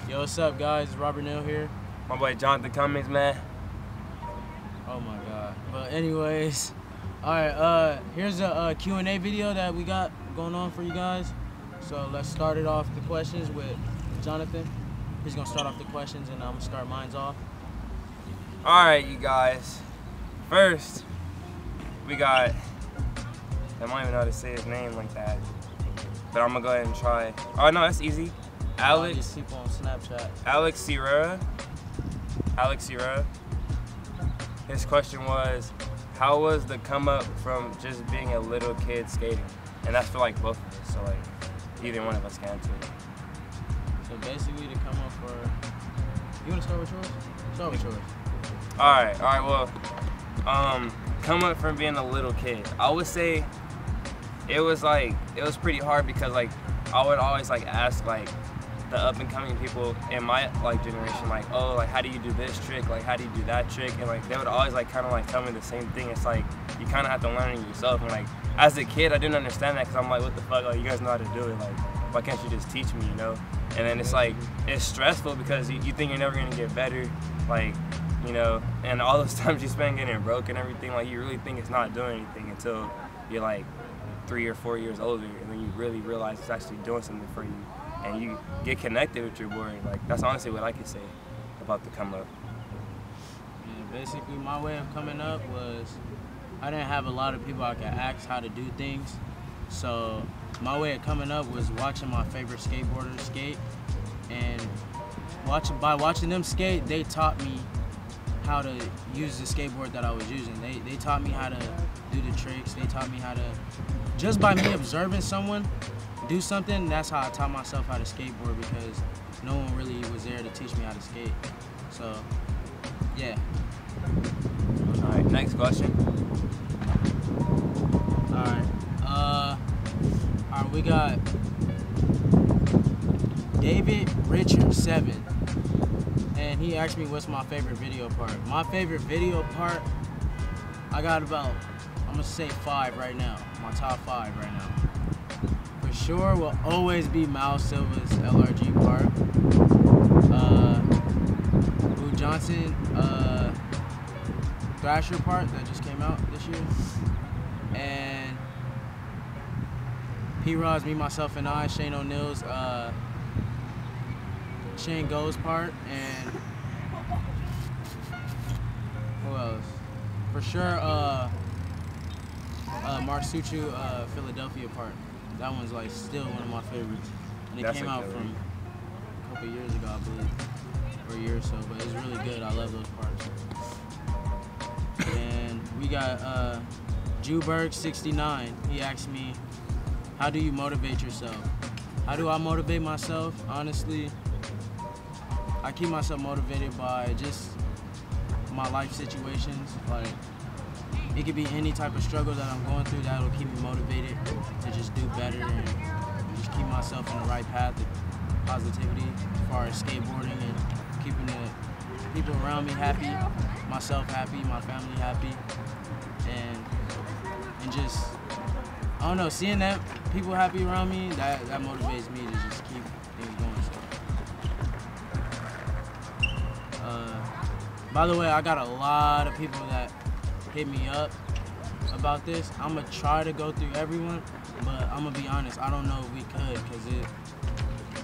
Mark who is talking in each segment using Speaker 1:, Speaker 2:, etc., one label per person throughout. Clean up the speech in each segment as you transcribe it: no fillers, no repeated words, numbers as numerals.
Speaker 1: Yo, what's up, guys? It's Robert Neal here.
Speaker 2: My boy Jonathan Cummings, man.
Speaker 1: Oh my God. But anyways, all right. Here's a Q&A video that we got going on for you guys. So let's start it off the questions with Jonathan. He's gonna start off the questions, and I'm gonna start mine off.
Speaker 2: All right, you guys. First, we got. I don't even know how to say his name like that, but I'm gonna go ahead and try. Oh no, that's easy. Alex.
Speaker 1: People on Snapchat.
Speaker 2: Alex Sierra. His question was, how was the come up from just being a little kid skating? And that's for like both of us, so like either one of us can answer it.
Speaker 1: So basically, to come up for. You wanna start with yours? Start with yours.
Speaker 2: All right. Well, come up from being a little kid. I would say it was pretty hard because like I would always like ask like the up and coming people in my like generation, like, oh, like how do you do this trick, like how do you do that trick, and like they would always like kind of like tell me the same thing. It's like you kind of have to learn it yourself, and like as a kid I didn't understand that because I'm like, what the fuck, like you guys know how to do it, like why can't you just teach me, you know? And then it's like it's stressful because you think you're never gonna get better, like, you know, and all those times you spend getting broke and everything, like you really think it's not doing anything until you're like 3 or 4 years older, and then you really realize it's actually doing something for you, and you get connected with your board. Like that's honestly what I could say about the come up.
Speaker 1: Yeah, basically my way of coming up was I didn't have a lot of people I could ask how to do things, so my way of coming up was watching my favorite skateboarders skate, and by watching them skate, they taught me how to use the skateboard that I was using. They taught me how to do the tricks. They taught me how to, just by me observing someone do something, that's how I taught myself how to skateboard, because no one really was there to teach me how to skate. So, yeah.
Speaker 2: All right, next question.
Speaker 1: All right, we got David Richard 7. And he asked me what's my favorite video part. My favorite video part, I got about, I'm gonna say 5 right now. My top 5 right now. For sure will always be Mal Silva's LRG part. Lou Johnson Thrasher part that just came out this year. And P-Rod's Me, Myself, and I, Shane O'Neill's Shane Goes part, and who else? For sure, Mark Suchu Philadelphia part. That one's like still one of my favorites, and it came out from a couple years ago, I believe, or a year or so. But it's really good. I love those parts. And we got Jewberg69. He asked me, how do you motivate yourself? How do I motivate myself? Honestly, I keep myself motivated by just my life situations. Like, it could be any type of struggle that I'm going through that'll keep me motivated to just do better and just keep myself on the right path of positivity as far as skateboarding and keeping the people around me happy, myself happy, my family happy, and just, I don't know, seeing that people happy around me, that motivates me to just keep things going. By the way, I got a lot of people that hit me up about this. I'm gonna try to go through everyone, but I'm gonna be honest, I don't know if we could, because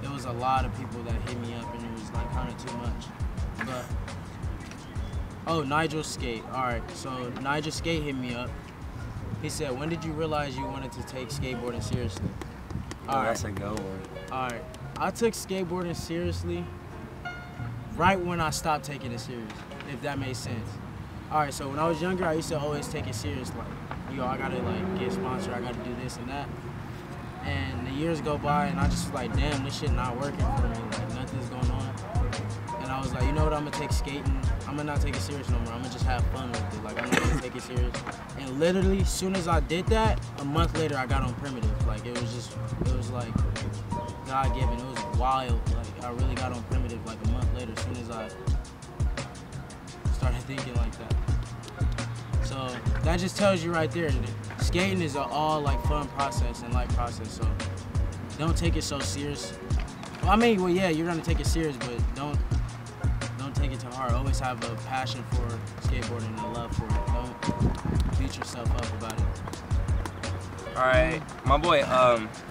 Speaker 1: it was a lot of people that hit me up, and it was like kind of too much. But oh, Nigel Skate. All right, so Nigel Skate hit me up. He said, when did you realize you wanted to take skateboarding seriously?
Speaker 2: All right, that's a good one.
Speaker 1: All right, I took skateboarding seriously right when I stopped taking it serious, if that makes sense. All right, so when I was younger, I used to always take it serious, like, yo, I gotta like get sponsored, I gotta do this and that. And the years go by, and I just was like, damn, this shit not working for me, like nothing's going on. And I was like, you know what, I'm gonna take skating, I'm gonna not take it serious no more, I'm gonna just have fun with it, like I'm not gonna take it serious. And literally, as soon as I did that, a month later, I got on primitive. Like it was like God-given, it was wild. Like I really got on primitive like a month later, as soon as I started thinking like that. So that just tells you right there that skating is an all like fun process and light process. So don't take it so serious. I mean, well, yeah, you're gonna take it serious, but don't take it too hard. Always have a passion for skateboarding and a love for it. Don't beat yourself up about it.
Speaker 2: All right, my boy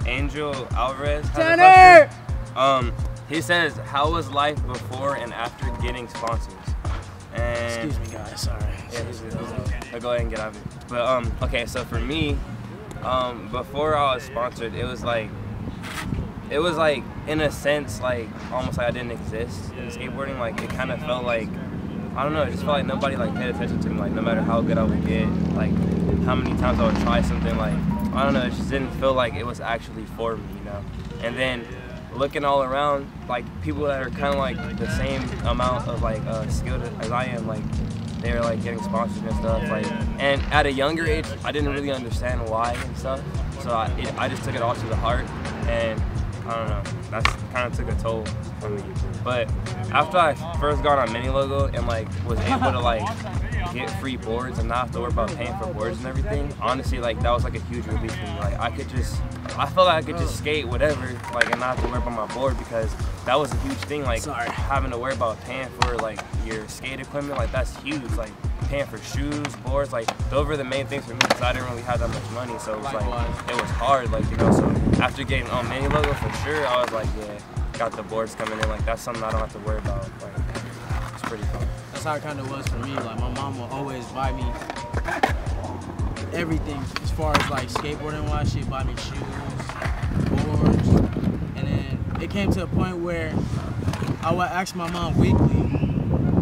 Speaker 2: Angel Alvarez has
Speaker 1: Tanner!
Speaker 2: a question. He says, "How was life before and after getting sponsors?" And
Speaker 1: excuse me, guys. Sorry.
Speaker 2: yeah, he'll go ahead and get out of it. But okay, so for me, before I was sponsored, it was like in a sense like almost like I didn't exist in skateboarding. Like it kind of felt like, I don't know, it just felt like nobody like paid attention to me. Like no matter how good I would get, like how many times I would try something, like I don't know, it just didn't feel like it was actually for me, you know. And then looking all around, like people that are kind of like the same amount of like skilled as I am, like they're like getting sponsored and stuff. Like, and at a younger age, I didn't really understand why and stuff. So I just took it all to the heart, and I don't know, that's kind of took a toll on me. But after I first got on Mini Logo and like was able to like get free boards and not have to worry about paying for boards and everything, honestly, like that was like a huge relief for me. Like I felt like I could just skate whatever, like, and not have to worry about my board, because that was a huge thing. Like having to worry about paying for like your skate equipment, like that's huge. Like paying for shoes, boards, like those were the main things for me, because I didn't really have that much money. So it was like, it was hard, like, you know. So after getting on Mini Logo, for sure, I was like, yeah, got the boards coming in. Like that's something I don't have to worry about. Like it's pretty fun.
Speaker 1: That's how it kind of was for me. Like my mom will always buy me everything as far as like skateboarding wise. She'd buy me shoes, boards, and then it came to a point where I would ask my mom weekly,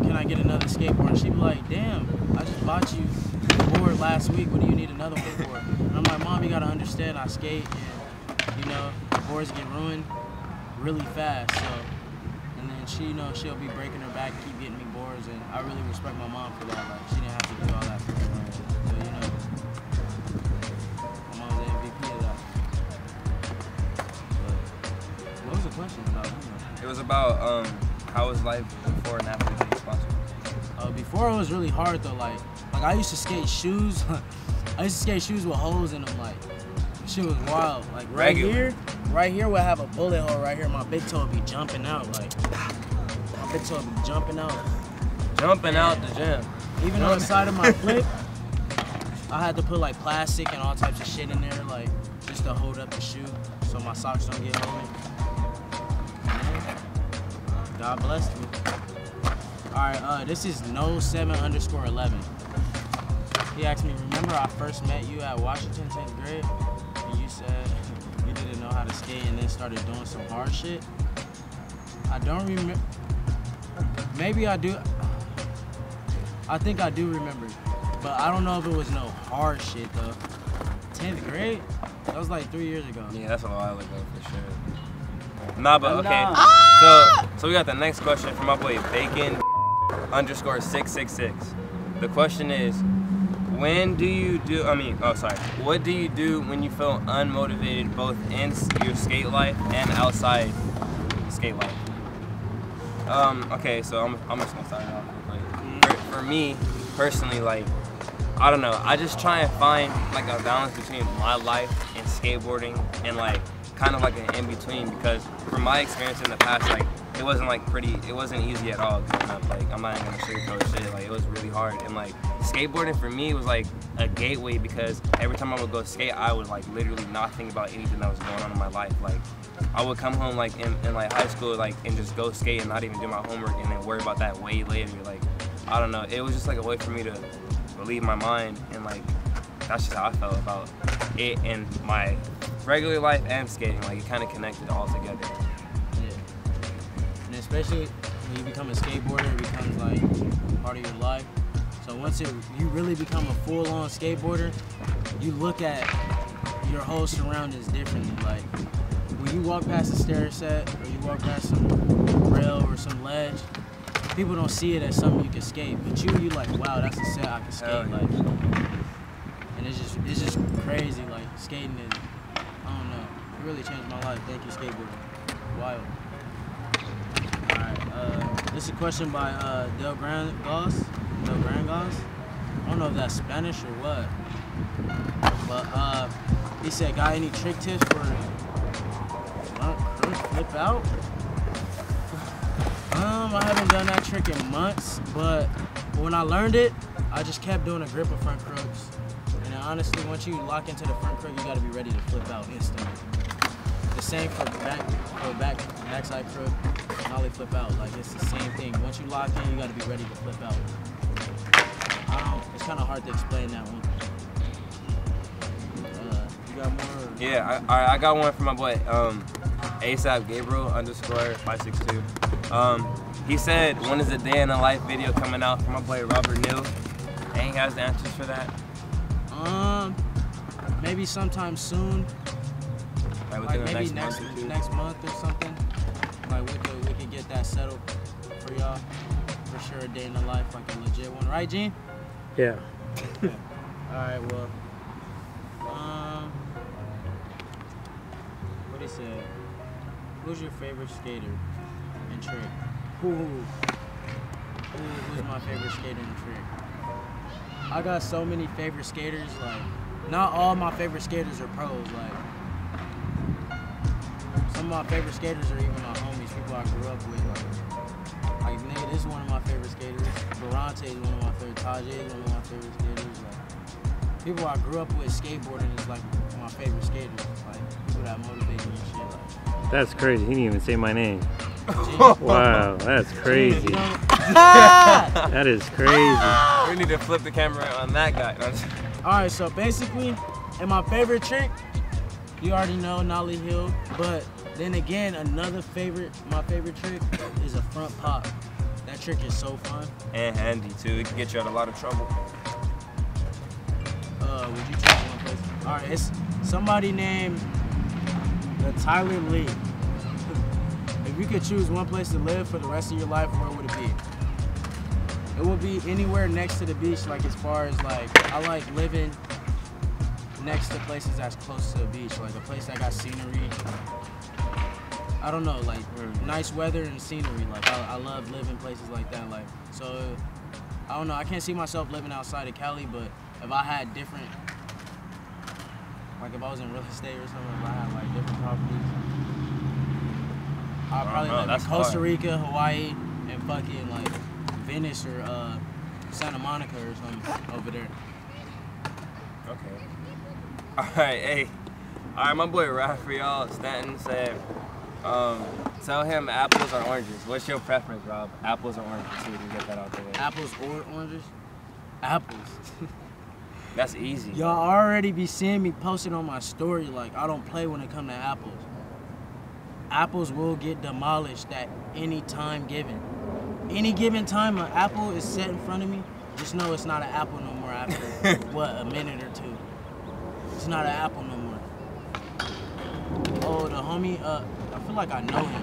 Speaker 1: can I get another skateboard? And she'd be like, damn, I just bought you a board last week, what do you need another one for? And I'm like, Mom, you gotta understand I skate, and you know, boards get ruined really fast. So, and then she, you know, she'll be breaking her back, keep getting me boards, and I really respect my mom for that. Like, she didn't have to do all that for me. So, you know, my mom's the MVP of that. But what was the question about?
Speaker 2: It was about how was life before and after getting sponsored?
Speaker 1: Before it was really hard though. Like I used to skate shoes. I used to skate shoes with holes in them. Like shit was wild. Like right here would have a bullet hole right here. My big toe would be jumping out. Like my big toe would be jumping out.
Speaker 2: Jumping out the gym.
Speaker 1: Even on the side of my flip, I had to put like plastic and all types of shit in there, like just to hold up the shoe so my socks don't get holy. God blessed me. Alright, this is no7_11. He asked me, remember I first met you at Washington 10th grade? And you said you didn't know how to skate and then started doing some hard shit? I don't remember. Maybe I do. I think I do remember. But I don't know if it was no hard shit though. 10th grade? That was like 3 years ago.
Speaker 2: Yeah, that's a while ago for sure. Nah, but okay. So we got the next question from my boy Bacon_666. The question is, what do you do when you feel unmotivated both in your skate life and outside skate life? Okay, so I'm just gonna start it off. Like, for me personally, like, I don't know, I just try and find like a balance between my life and skateboarding, and like kind of like an in-between, because from my experience in the past, like it wasn't easy at all growing up. Like I'm not even gonna sugarcoat shit, like it was really hard. And like skateboarding for me was like a gateway, because every time I would go skate, I would like literally not think about anything that was going on in my life. Like I would come home like in like high school, like, and just go skate and not even do my homework, and then worry about that way later. Like I don't know, it was just like a way for me to relieve my mind, and like that's just how I felt about it in my regular life and skating. Like it kind of connected all together.
Speaker 1: Yeah. And especially when you become a skateboarder, it becomes like part of your life. So once you really become a full-on skateboarder, you look at your whole surroundings differently. Like when you walk past a stair set, or you walk past some rail or some ledge, people don't see it as something you can skate. But you like, wow, that's a set I can skate.
Speaker 2: Yeah.
Speaker 1: Like, and it's just crazy. Like skating is, I don't know, it really changed my life. Thank you, skateboarding. Wild. Alright, this is a question by Del Grangos. I don't know if that's Spanish or what. But he said, got any trick tips for front flip out? I haven't done that trick in months, but when I learned it, I just kept doing a grip of front crooks. And then honestly, once you lock into the front crook, you gotta be ready to flip out instantly. The same for backside crook, nollie flip out. Like it's the same thing. Once you lock in, you gotta be ready to flip out. It's kind of hard to explain that one. You got more?
Speaker 2: Yeah, I got one from my boy ASAP Gabriel _562. He said, when is the day in the life video coming out for my boy Robert Neal? And he has the answers for that.
Speaker 1: Maybe sometime soon.
Speaker 2: Like within
Speaker 1: maybe
Speaker 2: the next month or two.
Speaker 1: next month or something. Like we could get that settled for y'all. For sure, a day in the life, like a legit one, right, Gene?
Speaker 3: Yeah.
Speaker 1: All right. Well, what he said. Who's your favorite skater and trick? Who's my favorite skater and trick? I got so many favorite skaters. Like, not all my favorite skaters are pros. Like, some of my favorite skaters are even my homies, people I grew up with. Like nigga, this is one of my favorite skaters. Barante is one of my favorite. Tajay is one of my favorite skaters. Like, people I grew up with skateboarding is like my favorite skaters. Like, people that motivate me and shit. Like,
Speaker 3: That's crazy. He didn't even say my name.
Speaker 1: Gene,
Speaker 3: Wow, that's crazy.
Speaker 1: you know,
Speaker 3: That is crazy.
Speaker 2: We need to flip the camera on that guy.
Speaker 1: all right, so basically, and my favorite trick, you already know, nollie hill. But then again, my favorite trick is a front pop. That trick is so fun.
Speaker 2: And handy too. It can get you out of a lot of trouble.
Speaker 1: Would you choose one place? All right, it's somebody named Tyler Lee. If you could choose one place to live for the rest of your life, where would it be? It would be anywhere next to the beach. Like as far as like, I like living next to places that's close to the beach, like a place that got scenery. I don't know, like nice weather and scenery. Like I love living places like that. Like so, I don't know. I can't see myself living outside of Cali, but if I had different, like if I was in real estate or something, if I had like different properties, I'd probably live in Costa Rica, Hawaii, and fucking like Venice or Santa Monica or something over there.
Speaker 2: Okay. Alright, hey. Alright, my boy Raphael Stanton said, tell him apples or oranges. What's your preference, Rob? Apples or oranges? So we can get that out the way.
Speaker 1: Apples or oranges? Apples.
Speaker 2: That's easy.
Speaker 1: Y'all already be seeing me posted on my story, like I don't play when it comes to apples. Apples will get demolished at any time given. Any given time an apple is set in front of me, just know it's not an apple no more after, what, a minute or two. It's not an apple no more. Oh, the homie, I feel like I know him.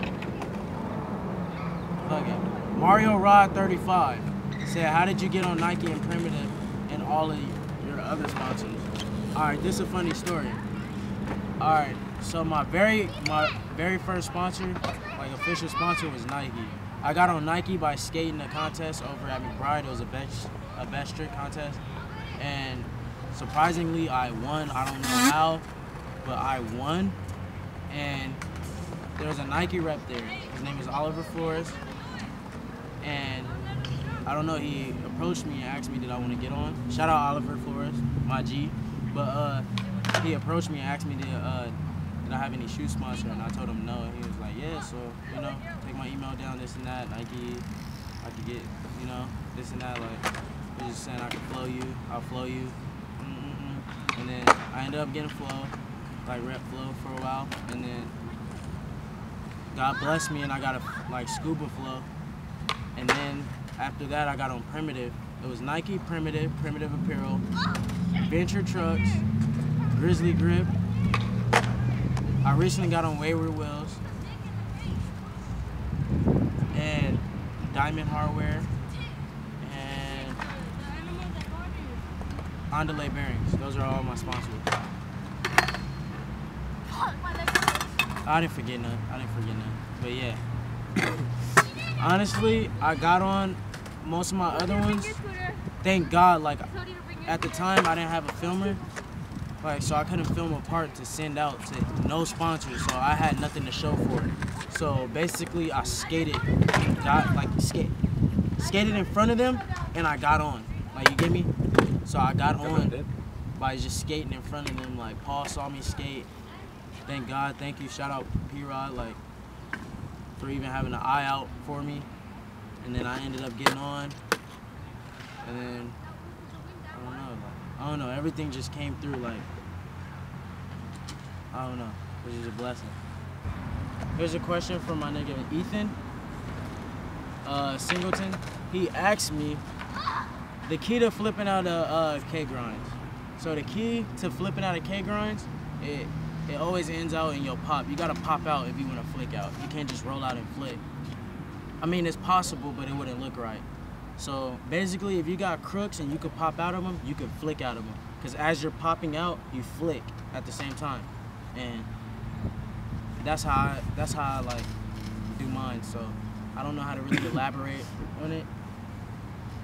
Speaker 1: Fuck it. Mario Rod 35 said, how did you get on Nike and Primitive and all of your other sponsors? All right, this is a funny story. All right, so my very first sponsor, like official sponsor, was Nike. I got on Nike by skating a contest over at McBride. It was a best trick contest, and surprisingly, I won. I don't know how, but I won. And there was a Nike rep there. His name is Oliver Flores, and I don't know. He approached me and asked me, did I want to get on? Shout out Oliver Flores, my G. But he approached me and asked me, did I have any shoe sponsor? And I told him no. And he was like, yeah, so, you know, take my email down, this and that. Nike, I could get, you know, this and that. Like, he was just saying I could flow you, I'll flow you. And then I ended up getting flow, like rep flow for a while. And then God blessed me and I got a, like, scuba flow. And then after that, I got on Primitive. It was Nike, Primitive Apparel, Venture Trucks, Grizzly Grip. I recently got on Wayward Wheels and Diamond Hardware and Ondulate Bearings. Those are all my sponsors. I didn't forget none. But yeah. Honestly, I got on most of my other ones. Thank God, like at the time I didn't have a filmer. Like, so I couldn't film a part to send out to no sponsors, so I had nothing to show for it. So basically, I skated in front of them, and I got on. Like, you get me? So I got on by just skating in front of them. Like, Paul saw me skate. Thank God, thank you. Shout out P-Rod, like, for even having an eye out for me. And then I ended up getting on. And then, I don't know, everything just came through, like, I don't know, which is a blessing. Here's a question from my nigga Ethan Singleton. He asked me the key to flipping out of K-grinds. So the key to flipping out of K-grinds, it always ends out in your pop. You gotta pop out if you wanna flick out. You can't just roll out and flick. I mean, it's possible, but it wouldn't look right. So basically, if you got crooks and you could pop out of them, you could flick out of them. Because as you're popping out, you flick at the same time. And that's how I like do mine. So I don't know how to really elaborate on it,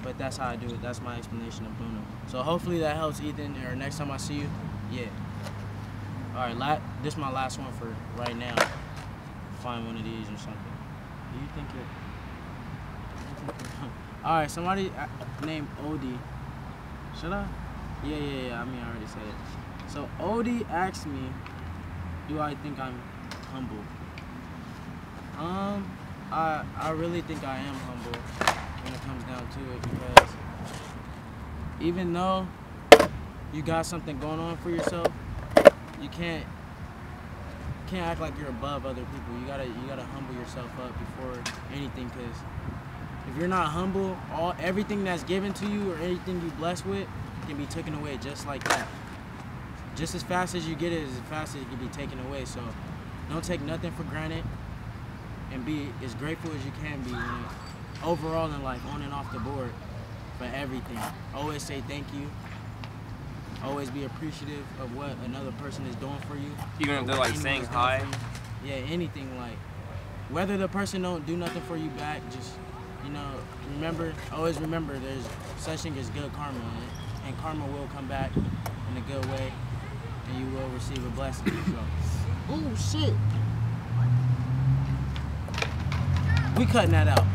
Speaker 1: but that's how I do it. That's my explanation of doing it. So hopefully that helps, Ethan, or next time I see you, yeah. All right, this is my last one for right now. Find one of these or something. Do you think it? All right, somebody named Odie. Should I? Yeah. I mean, I already said it. So Odie asked me, do I think I'm humble? I really think I am humble when it comes down to it, because even though you got something going on for yourself, you can't act like you're above other people. You gotta humble yourself up before anything, because if you're not humble, everything that's given to you or anything you blessed with can be taken away just like that. Just as fast as you get it, as fast as it can be taken away. So don't take nothing for granted, and be as grateful as you can be, overall in life, on and off the board, for everything. Always say thank you. Always be appreciative of what another person is doing for you.
Speaker 2: Even if they're like saying hi.
Speaker 1: Yeah, anything, like, whether the person don't do nothing for you back, just, always remember there's such thing as good karma, and karma will come back in a good way, and you will receive a blessing. So, oh shit. We cutting that out.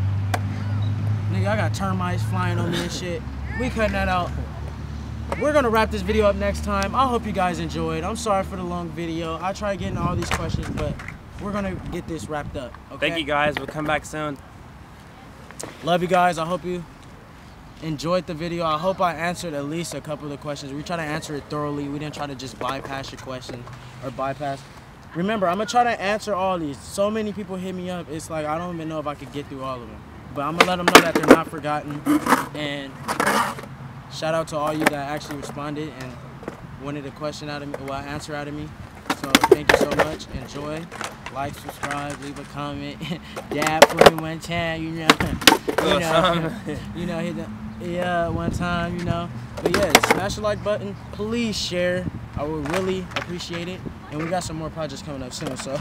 Speaker 1: Nigga, I got termites flying on me and shit. We cutting that out. We're gonna wrap this video up next time. I hope you guys enjoyed. I'm sorry for the long video. I tried getting all these questions, but we're gonna get this wrapped up. Okay?
Speaker 2: Thank you guys. We'll come back soon.
Speaker 1: Love you guys. I hope you enjoyed the video. I hope I answered at least a couple of the questions. We try to answer it thoroughly. We didn't try to just bypass your question or bypass. Remember, I'm gonna try to answer all these. So many people hit me up. It's like I don't even know if I could get through all of them. But I'm gonna let them know that they're not forgotten. And shout out to all you that actually responded and wanted a question out of me, well, answer out of me. So thank you so much. Enjoy. Like, subscribe, leave a comment. Dab for me one time, hit the, one time, But yeah, smash the like button. Please share. I would really appreciate it. And we got some more projects coming up soon, so.